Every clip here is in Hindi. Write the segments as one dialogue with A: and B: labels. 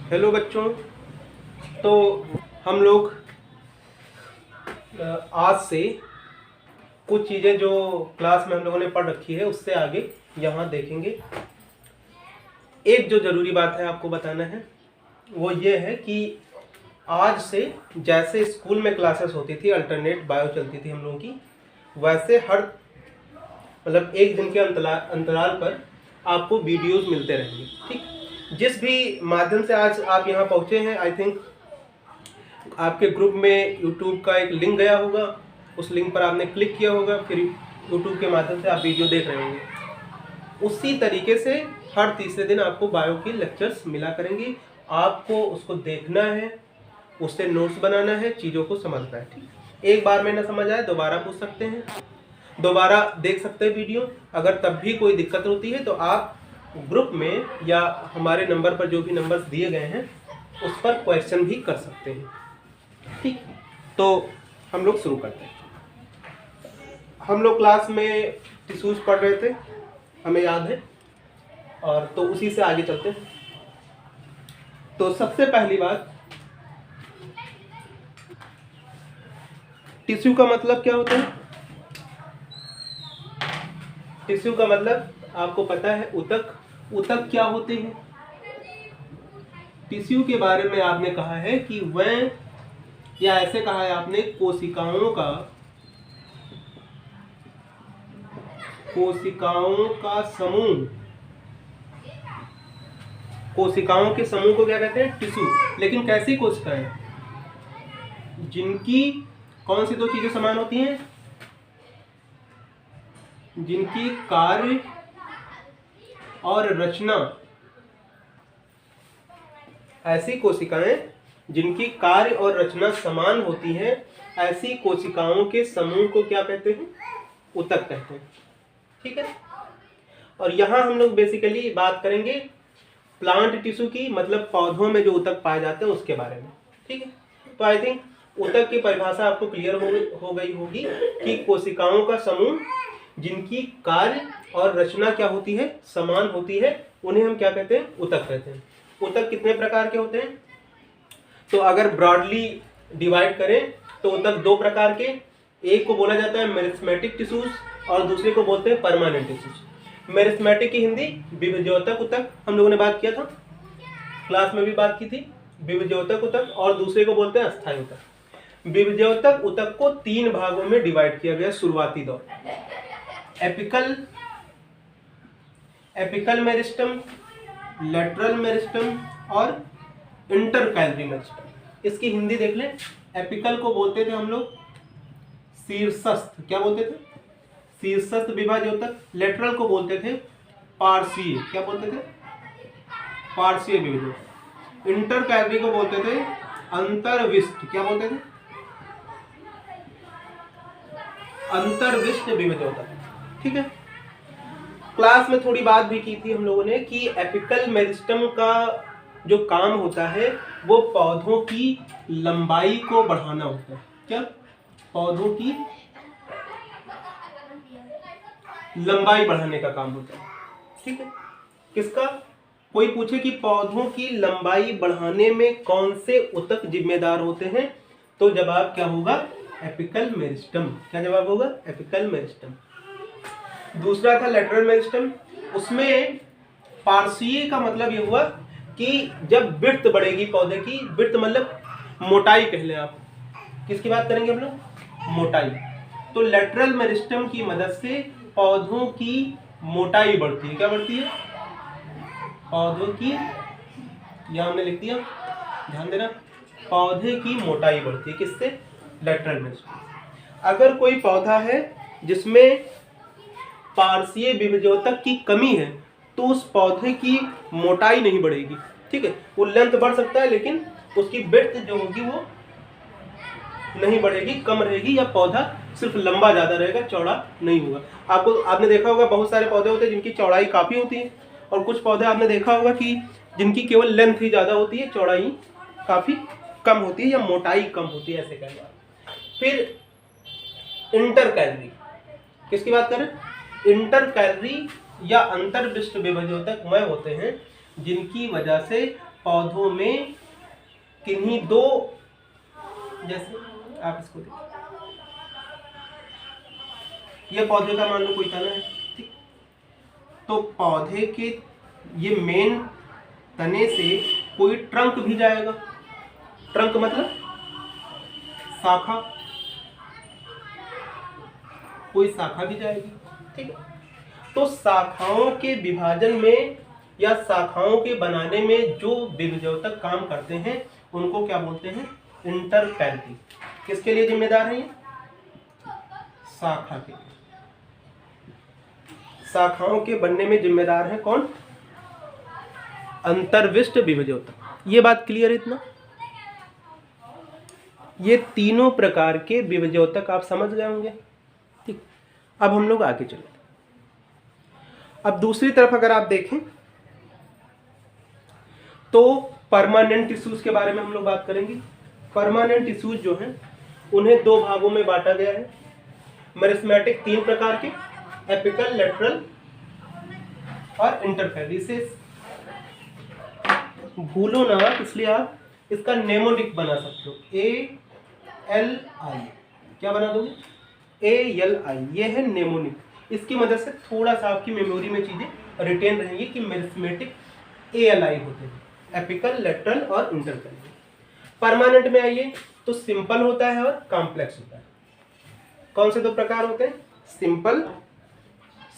A: हेलो बच्चों। तो हम लोग आज से कुछ चीज़ें जो क्लास में हम लोगों ने पढ़ रखी है उससे आगे यहाँ देखेंगे। एक जो ज़रूरी बात है आपको बताना है वो ये है कि आज से जैसे स्कूल में क्लासेस होती थी, अल्टरनेट बायो चलती थी हम लोगों की, वैसे हर मतलब एक दिन के अंतराल पर आपको वीडियोस मिलते रहेंगे। ठीक, जिस भी माध्यम से आज आप यहाँ पहुँचे हैं, आई थिंक आपके ग्रुप में यूट्यूब का एक लिंक गया होगा, उस लिंक पर आपने क्लिक किया होगा, फिर यूट्यूब के माध्यम से आप वीडियो देख रहे होंगे। उसी तरीके से हर तीसरे दिन आपको बायो की लेक्चर्स मिला करेंगी। आपको उसको देखना है, उससे नोट्स बनाना है, चीज़ों को समझना है। ठीक, एक बार में ना समझ आए दोबारा पूछ सकते हैं, दोबारा देख सकते हैं वीडियो। अगर तब भी कोई दिक्कत होती है तो आप ग्रुप में या हमारे नंबर पर जो भी नंबर्स दिए गए हैं उस पर क्वेश्चन भी कर सकते हैं। ठीक, तो हम लोग शुरू करते हैं। हम लोग क्लास में टिश्यूज पढ़ रहे थे, हमें याद है, और तो उसी से आगे चलते हैं। तो सबसे पहली बात, टिश्यू का मतलब क्या होता है? टिश्यू का मतलब आपको पता है, ऊतक। ऊतक क्या होते हैं? टिश्यू के बारे में आपने कहा है कि वह, या ऐसे कहा है आपने, कोशिकाओं का समूह। कोशिकाओं के समूह को क्या कहते हैं? टिश्यू। लेकिन कैसी कोशिकाएं? जिनकी कौन सी दो चीजें समान होती हैं? जिनकी कार्य और रचना, ऐसी कोशिकाएं जिनकी कार्य और रचना समान होती हैं, ऐसी कोशिकाओं के समूह को क्या कहते हैं? ऊतक कहते हैं। ठीक है, और यहाँ हम लोग बेसिकली बात करेंगे प्लांट टिश्यू की, मतलब पौधों में जो ऊतक पाए जाते हैं उसके बारे में। ठीक है, तो आई थिंक ऊतक की परिभाषा आपको क्लियर हो गई होगी कि कोशिकाओं का समूह जिनकी कार्य और रचना क्या होती है? समान होती है, उन्हें हम क्या कहते हैं? ऊतक कहते हैं। ऊतक कितने प्रकार के होते हैं? तो अगर ब्रॉडली डिवाइड करें तो ऊतक दो प्रकार के, एक को बोला जाता है मेरिस्मेटिक टिश्यूज और दूसरे को बोलते हैं परमानेंट टिश्यूज। मेरिस्मेटिक की हिंदी विभज्योतक ऊतक, हम लोगों ने बात किया था, क्लास में भी बात की थी, विभज्योतक ऊतक, और दूसरे को बोलते हैं अस्थायी ऊतक। विभज्योतक ऊतक को तीन भागों में डिवाइड किया गया शुरुआती दौर: एपिकल मेरिस्टम, लेटरल मेरिस्टम और इंटरकैलरी मेरिस्टम। इसकी हिंदी देख लें। एपिकल को बोलते थे हम लोग शीर्षस्थ, क्या बोलते थे? शीर्षस्थ विभाज्योतक। लेटरल को बोलते थे पार्श्वीय, क्या बोलते थे? पार्श्वीय विभाज्योतक। इंटरकैलरी को बोलते थे अंतर्विष्ट, क्या बोलते थे? अंतर्विष्ट विभाज्योतक। ठीक है, क्लास में थोड़ी बात भी की थी हम लोगों ने कि एपिकल मेरिस्टम का जो काम होता है वो पौधों की लंबाई को बढ़ाना होता है। क्या? पौधों की लंबाई बढ़ाने का काम होता है। ठीक है, किसका? कोई पूछे कि पौधों की लंबाई बढ़ाने में कौन से ऊतक जिम्मेदार होते हैं, तो जवाब क्या होगा? Apical meristem. क्या जवाब होगा? Apical meristem. दूसरा था लेटरल मेरिस्टम। उसमें पार्श्वीय का मतलब ये हुआ कि जब विड्थ बढ़ेगी पौधे की, विड्थ मतलब मोटाई कह लें आप। किसकी बात करेंगे हम लोग? मोटाई। तो लेटरल मेरिस्टम की मदद से पौधों की मोटाई बढ़ती है। क्या बढ़ती है? पौधों की, यहां हमने लिख दिया, ध्यान देना, पौधे की मोटाई बढ़ती है। किससे? Lateral meristem. अगर कोई पौधा है जिसमें पार्श्वीय विभज्योतक की कमी है तो उस पौधे की मोटाई नहीं बढ़ेगी। ठीक है, वो लेंथ बढ़ सकता है लेकिन उसकी विड्थ जो होगी वो नहीं बढ़ेगी, कम रहेगी, या पौधा सिर्फ लंबा ज्यादा रहेगा, चौड़ा नहीं होगा। आपने देखा होगा बहुत सारे पौधे होते हैं जिनकी चौड़ाई काफी होती है, और कुछ पौधे आपने देखा होगा कि जिनकी केवल लेंथ ही ज्यादा होती है, चौड़ाई काफी कम होती है या मोटाई कम होती है, ऐसे कहना। फिर इंटरकैलरी, किसकी बात करें? इंटरकैलरी या अंतर्विष्ट विभज्योतक वह होते हैं जिनकी वजह से पौधों में किन्हीं दो, जैसे आप इसको देखिए, ये पौधे का मान लो कोई तना है, ठीक, तो पौधे के ये मेन तने से कोई ट्रंक भी जाएगा, ट्रंक मतलब शाखा, कोई शाखा भी जाएगी, ठीक है। तो शाखाओं के विभाजन में या शाखाओं के बनाने में जो विभजोतक काम करते हैं उनको क्या बोलते हैं? इंटरपैल्पी। किसके लिए जिम्मेदार है ये? शाखा के लिए। शाखाओं के बनने में जिम्मेदार है कौन? अंतर्विष्ट विभजोतक। ये बात क्लियर है इतना? ये तीनों प्रकार के विभजोतक आप समझ गए होंगे, ठीक। अब हम लोग आगे चलते हैं। अब दूसरी तरफ अगर आप देखें तो परमानेंट टिश्यूज के बारे में हम लोग बात करेंगे। परमानेंट टिश्यूज जो हैं उन्हें दो भागों में बांटा गया है। मेरिस्मेटिक तीन प्रकार के, एपिकल, लेटरल और इंटरफेरिसेस। भूलो ना, इसलिए आप इसका नेमोनिक बना सकते हो, ALI। क्या बना दोगे? ALI। ये है नेमोनिक। इसकी मदद से थोड़ा सा आपकी मेमोरी में चीजें रिटेन रहेंगी कि मेरिस्मेटिक ALI होते हैं, एपिकल, लेटरल और इंटरफेरिस। परमानेंट में आइए तो सिंपल होता है और कॉम्प्लेक्स होता है। कौन से दो प्रकार होते हैं? सिंपल,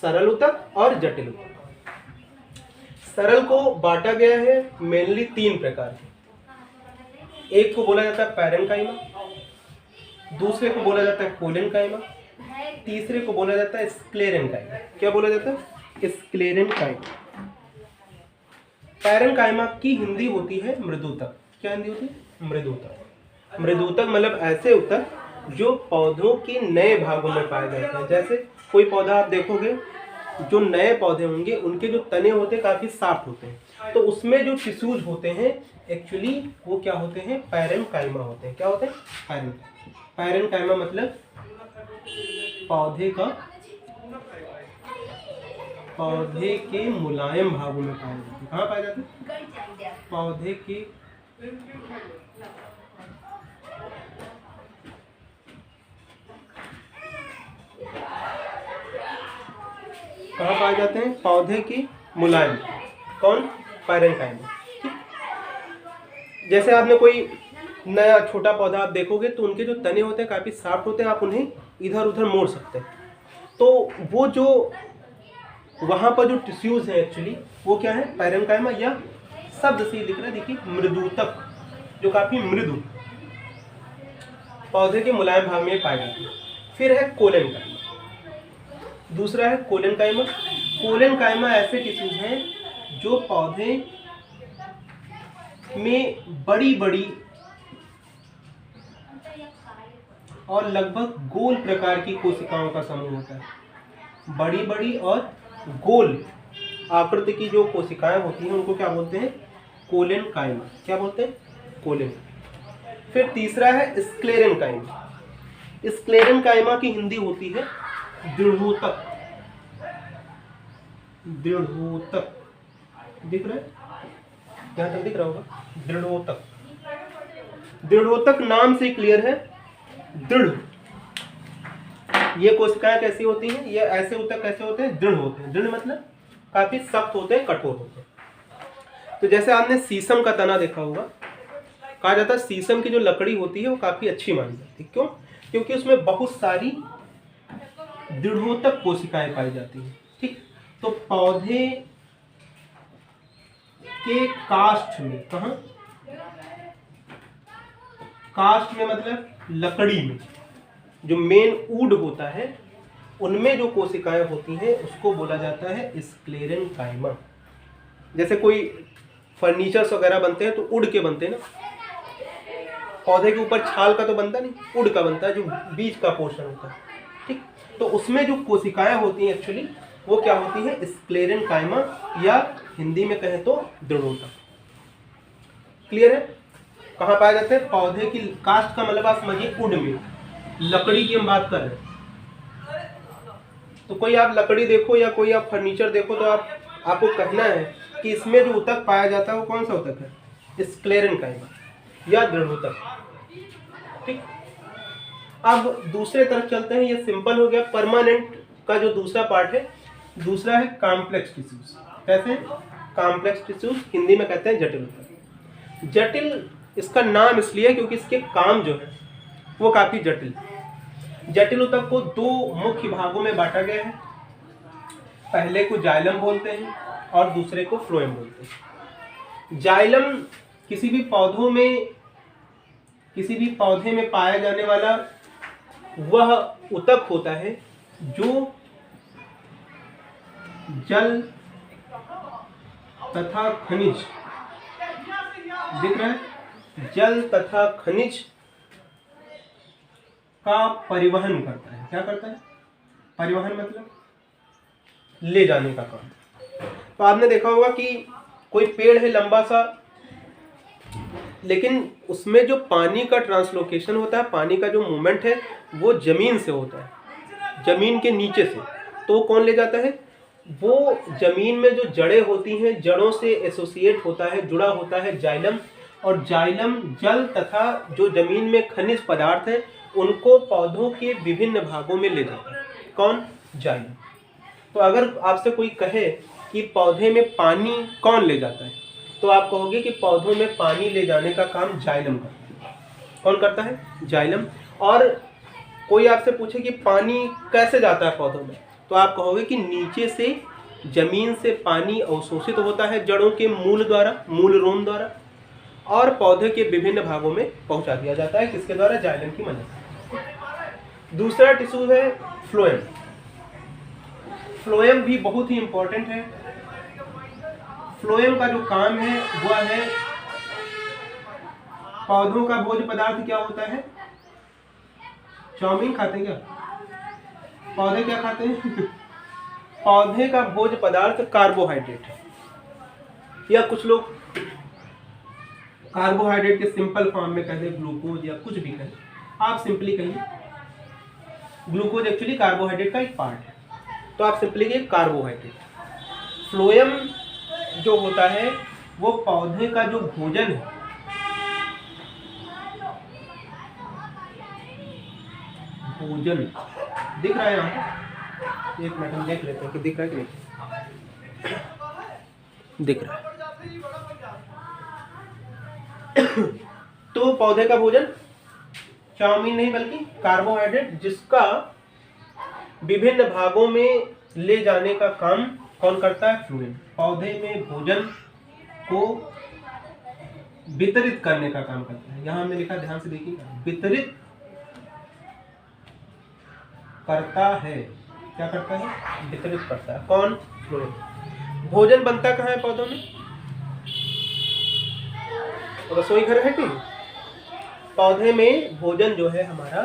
A: सरल ऊतक और जटिल ऊतक। सरल को बांटा गया है मेनली तीन प्रकार के। एक को बोला जाता है पैरेन्काइमा, दूसरे को बोला जाता है कोलेनकाइमा, तीसरे को बोला जाता है स्क्लेरेन्काइमा। क्या बोला जाता है? स्क्लेरेन्काइमा। पैरेन्काइमा की हिंदी होती है मृदुतक। क्या हिंदी होती है? मृदुतक। मृदुतक मतलब ऐसे ऊतक जो पौधों के नए भागों में पाए जाते हैं। जैसे कोई पौधा आप देखोगे, जो नए पौधे होंगे उनके जो तने होते हैं काफी सॉफ्ट होते हैं, तो उसमें जो टिश्यूज होते हैं एक्चुअली वो क्या होते हैं? पैरेन्काइमा होते हैं। क्या होते हैं? पैरेन्काइमा। पैरेन्काइमा मतलब पौधे के मुलायम भागों में पाए जाते हैं। कहाँ पाए जाते हैं? पौधे के कहाँ पाए जाते हैं? पौधे के मुलायम। कौन? पैरेन्काइमा। जैसे आपने कोई नया छोटा पौधा आप देखोगे तो उनके जो तने होते हैं काफी सॉफ्ट होते हैं, आप उन्हें इधर उधर मोड़ सकते हैं। तो वो जो वहां पर जो टिश्यूज है एक्चुअली वो क्या है? पैरेन्काइमा, या शब्द से लिख रहा है देखिए मृदुतक, जो काफी मृदु पौधे के मुलायम भाग में पाए जाते हैं। फिर है कोलेनकाइमा, दूसरा है कोलेनकाइमा। कोलेनकाइमा ऐसे टिश्यूज हैं जो पौधे में बड़ी बड़ी और लगभग गोल प्रकार की कोशिकाओं का समूह होता है। बड़ी बड़ी और गोल आकृति की जो कोशिकाएं होती हैं उनको क्या बोलते हैं? कोलेनकाइमा। क्या बोलते हैं? कोलेन। फिर तीसरा है स्क्लेरेन्काइमा। स्क्लेरेन्काइमा की हिंदी होती है दृढ़ोतक। दृढ़ोतक दिख रहा है? यहाँ तक दिख रहा होगा। दृढ़ोतक। दृढ़ोतक नाम से क्लियर है, दृढ़। ये कोशिकाएं कैसी होती हैं? ये ऐसे ऊतक कैसे होते हैं? दृढ़ होते हैं। दृढ़ मतलब काफी सख्त होते हैं, कठोर होते हैं। तो जैसे आपने शीशम का तना देखा होगा, कहा जाता है शीशम की जो लकड़ी होती है वो काफी अच्छी मानी जाती है। क्यों? क्योंकि उसमें बहुत सारी दृढ़ोतक कोशिकाएं पाई जाती हैं, ठीक। तो पौधे के काष्ठ में, कहाँ? काष्ठ में मतलब लकड़ी में, जो मेन वुड होता है उनमें जो कोशिकाएं होती हैं उसको बोला जाता है स्क्लेरेन्काइमा। जैसे कोई फर्नीचर्स वगैरह बनते हैं तो उड़ के बनते हैं ना, पौधे के ऊपर छाल का तो बनता नहीं, उड़ का बनता है, जो बीज का पोर्शन होता है, ठीक। तो उसमें जो कोशिकाएं होती हैं एक्चुअली वो क्या होती है? स्क्लेरेन्काइमा, या हिंदी में कहें तो दृढ़ोतक। क्लियर है? कहाँ पाए जाते हैं? पौधे की काष्ठ का मतलब आप समझिए वुड में, लकड़ी की हम बात कर रहे हैं। तो कोई आप लकड़ी देखो या कोई आप फर्नीचर देखो तो आपको कहना है कि इसमें जो ऊतक पाया जाता है वो कौन सा ऊतक है? स्क्लेरेन्काइमा या दृढ़ोतक। ठीक, अब दूसरे तरफ चलते हैं। ये सिंपल हो गया। परमानेंट का जो दूसरा पार्ट है, दूसरा है कॉम्प्लेक्स टिश्यूज। कैसे? कॉम्प्लेक्स टिश्यूज, हिंदी में कहते हैं जटिल ऊतक। जटिल इसका नाम इसलिए क्योंकि इसके काम जो है वो काफी जटिल। जटिल ऊतक को दो मुख्य भागों में बांटा गया है। पहले को जाइलम बोलते हैं और दूसरे को फ्लोएम बोलते हैं। जाइलम किसी भी पौधे में पाया जाने वाला वह ऊतक होता है जो जल तथा खनिज, दिख रहा है, जल तथा खनिज का परिवहन करता है। क्या करता है? परिवहन मतलब ले जाने का काम। तो आपने देखा होगा कि कोई पेड़ है लंबा सा, लेकिन उसमें जो पानी का ट्रांसलोकेशन होता है, पानी का जो मूवमेंट है वो जमीन से होता है, जमीन के नीचे से। तो कौन ले जाता है? वो जमीन में जो जड़ें होती हैं, जड़ों से एसोसिएट होता है, जुड़ा होता है जाइलम। और जाइलम जल तथा जो जमीन में खनिज पदार्थ हैं उनको पौधों के विभिन्न भागों में ले जाता है। कौन? जाइलम। तो अगर आपसे कोई कहे कि पौधे में पानी कौन ले जाता है, तो आप कहोगे कि पौधों में पानी ले जाने का काम जाइलम करता है। कौन करता है? जाइलम। और कोई आपसे पूछे कि पानी कैसे जाता है पौधों में, तो आप कहोगे कि नीचे से जमीन से पानी अवशोषित होता है जड़ों के मूल द्वारा, मूल रोम द्वारा, और पौधे के विभिन्न भागों में पहुंचा दिया जाता है। किसके द्वारा? जाइलम की मदद से। दूसरा टिश्यू है फ्लोएम। फ्लोएम भी बहुत ही इंपॉर्टेंट है। फ्लोएम का जो काम है वह है, पौधों का भोज्य पदार्थ क्या होता है? चाउमीन खाते हैं क्या? पौधे क्या खाते हैं? पौधे का भोज्य पदार्थ कार्बोहाइड्रेट है, या कुछ लोग कार्बोहाइड्रेट के सिंपल फॉर्म में कहते हैं ग्लूकोज, या कुछ भी कहें, आप सिंपली कहिए ग्लूकोज एक्चुअली कार्बोहाइड्रेट का एक पार्ट है, तो आप सिंपली कहिए कार्बोहाइड्रेट। फ्लोएम जो होता है वो पौधे का जो भोजन है, भोजन दिख रहा है यहाँ, एक मिनट हम देख लेते हैं कि दिख रहा है कि नहीं। दिख रहा है। तो पौधे का भोजन चाउमीन नहीं बल्कि कार्बोहाइड्रेट, जिसका विभिन्न भागों में ले जाने का काम कौन करता है? फ्लोएम। पौधे में भोजन को वितरित करने का काम करता है। यहां हमने लिखा, ध्यान से देखिए, वितरित करता है। क्या करता है? वितरित करता है। कौन? फ्लोएम। भोजन बनता कहाँ है पौधों में? रसोई घर है कि? पौधे में भोजन जो है हमारा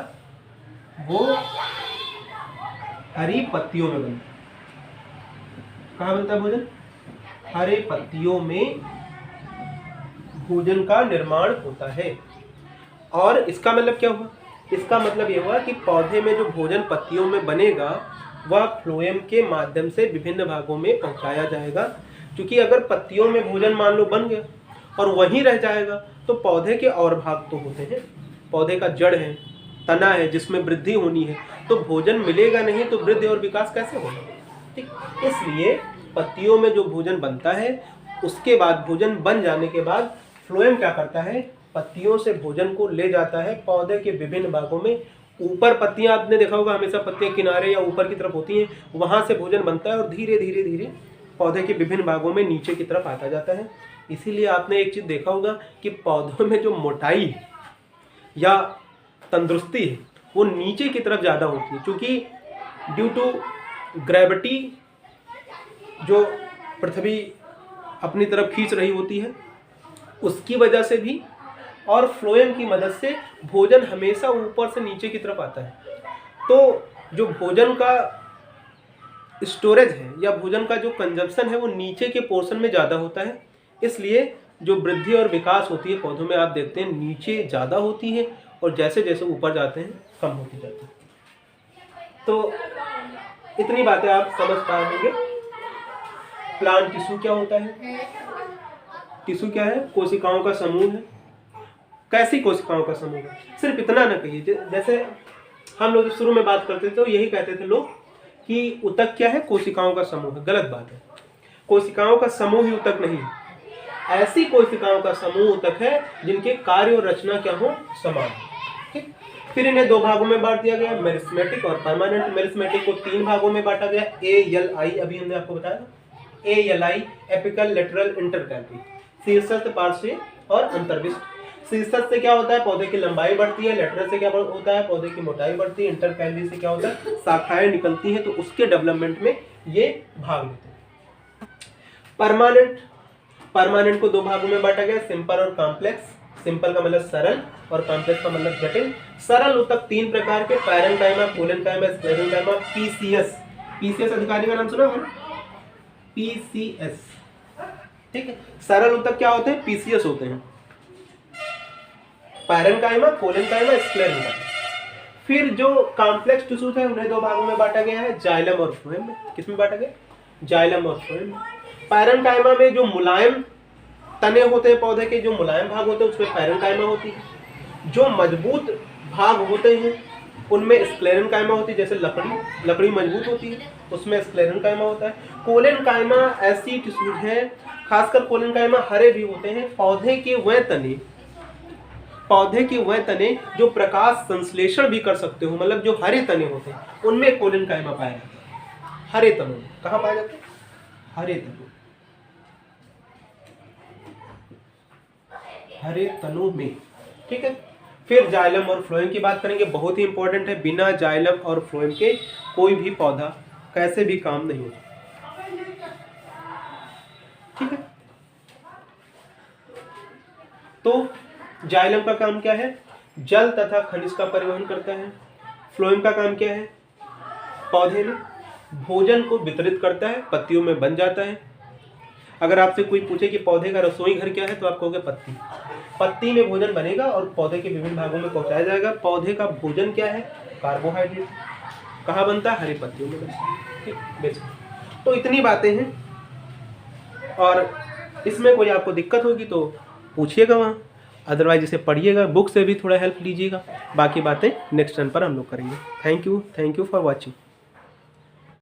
A: वो हरी पत्तियों में बनता है। कहाँ बनता है भोजन? हरे पत्तियों में भोजन का निर्माण होता है। और इसका मतलब क्या हुआ? इसका मतलब यह हुआ कि पौधे में जो भोजन पत्तियों में बनेगा वह फ्लोएम के माध्यम से विभिन्न भागों में पहुंचाया जाएगा। क्योंकि अगर पत्तियों में भोजन मान लो बन गया और वहीं रह जाएगा तो पौधे के और भाग तो होते हैं, पौधे का जड़ है, तना है जिसमें वृद्धि होनी है, तो भोजन मिलेगा नहीं तो वृद्धि और विकास कैसे होगा? ठीक, इसलिए पत्तियों में जो भोजन बनता है उसके बाद, भोजन बन जाने के बाद फ्लोएम क्या करता है? पत्तियों से भोजन को ले जाता है पौधे के विभिन्न भागों में। ऊपर पत्तियां, आपने देखा होगा हमेशा पत्तियां किनारे या ऊपर की तरफ होती हैं, वहां से भोजन बनता है और धीरे धीरे धीरे पौधे के विभिन्न भागों में नीचे की तरफ आता जाता है। इसीलिए आपने एक चीज देखा होगा कि पौधों में जो मोटाई या तंदुरुस्ती है वो नीचे की तरफ ज्यादा होती है, क्योंकि ड्यू टू ग्रेविटी जो पृथ्वी अपनी तरफ खींच रही होती है उसकी वजह से भी, और फ्लोएम की मदद से भोजन हमेशा ऊपर से नीचे की तरफ आता है। तो जो भोजन का स्टोरेज है या भोजन का जो कंजम्पशन है वो नीचे के पोर्शन में ज़्यादा होता है। इसलिए जो वृद्धि और विकास होती है पौधों में, आप देखते हैं नीचे ज़्यादा होती है और जैसे जैसे ऊपर जाते हैं कम होती जाती है। तो इतनी बातें आप समझ पाए होंगे। प्लांट टिश्यू क्या होता है, टिश्यू क्या है? कोशिकाओं का समूह है। कैसी कोशिकाओं का समूह है? सिर्फ इतना ना कहिए, जैसे हम लोग शुरू में बात करते थे तो यही कहते थे लोग कि ऊतक क्या है? कोशिकाओं का समूह है। गलत बात है। कोशिकाओं का समूह ही ऊतक नहीं, ऐसी कोशिकाओं का समूह ऊतक है जिनके कार्य और रचना क्या हो? समान। ठीक। फिर इन्हें दो भागों में बांट दिया गया, मेरिस्मेटिक और परमानेंट। मेरिस्मेटिक को तीन भागों में बांटा गया, ALI, अभी हमने आपको बताया ALI, एपिकल, लेटरल, इंटरकैलरी, शीर्षस्थ, पार्श्व और अंतर्विष्ट। शीर्षस्थ से क्या होता है? पौधे की लंबाई बढ़ती है। लेटरल से क्या होता है? पौधे की मोटाई बढ़ती है। इंटरकैलरी से क्या होता है? शाखाएं निकलती हैं, तो उसके डेवलपमेंट में ये भाग लेते हैं। परमानेंट को दो भागों में बांटा गया, सिंपल और कॉम्प्लेक्स। सिंपल का मतलब सरल और कॉम्प्लेक्स का मतलब जटिल। सरल ऊतक तीन प्रकार के, पैरेन्काइमा, कोलेनकाइमा, स्क्लेरेन्काइमा, पीसीएस अधिकारी का नाम सुना है? पीसीएस। ठीक है। सरल ऊतक क्या होते हैं? पीसीएस होते हैं। Parenchyma, collenchyma, sclerenchyma. फिर जो कॉम्प्लेक्स टिश्यूज है उन्हें दो भागों में बांटा गया है, जाइलम और फ्लोएम में। किसमें बांटा गया? जाइलम और फ्लोएम में। पैरेन्काइमा में जो मुलायम तने होते हैं पौधे के, जो मुलायम भाग होते हैं उसमें पैरेन्काइमा होती है। जो मजबूत भाग होते हैं उनमें स्क्लेरेन्काइमा होती है। जैसे लकड़ी मजबूत होती है उसमें स्क्लेरेन्काइमा होता है। कोलेनकाइमा ऐसी टिश्यूज है, खासकर कोलेनकाइमा हरे भी होते हैं। पौधे के वह तने जो प्रकाश संश्लेषण भी कर सकते हो, मतलब जो हरे तने होते हैं उनमें कोलेनकाइमा पाया जाता है। हरे तनों में कहाँ पाया जाता है? हरे तनों में। ठीक है। फिर जाइलम और फ्लोएम की बात करेंगे, बहुत ही इंपॉर्टेंट है। बिना जाइलम और फ्लोएम के कोई भी पौधा कैसे भी काम नहीं होता। ठीक है। तो जाइलम का काम क्या है? जल तथा खनिज का परिवहन करता है। फ्लोएम का काम क्या है? पौधे में भोजन को वितरित करता है, पत्तियों में बन जाता है। अगर आपसे कोई पूछे कि पौधे का रसोई घर क्या है तो आप कहोगे पत्ती में भोजन बनेगा और पौधे के विभिन्न भागों में पहुंचाया जाएगा। पौधे का भोजन क्या है? कार्बोहाइड्रेट। कहाँ बनता है? हरी पत्तियों में बनता है। तो इतनी बातें हैं, और इसमें कोई आपको दिक्कत होगी तो पूछिएगा वहाँ, अदरवाइज इसे पढ़िएगा, बुक से भी थोड़ा हेल्प लीजिएगा। बाकी बातें नेक्स्ट टर्न पर हम लोग करेंगे। Thank you for watching.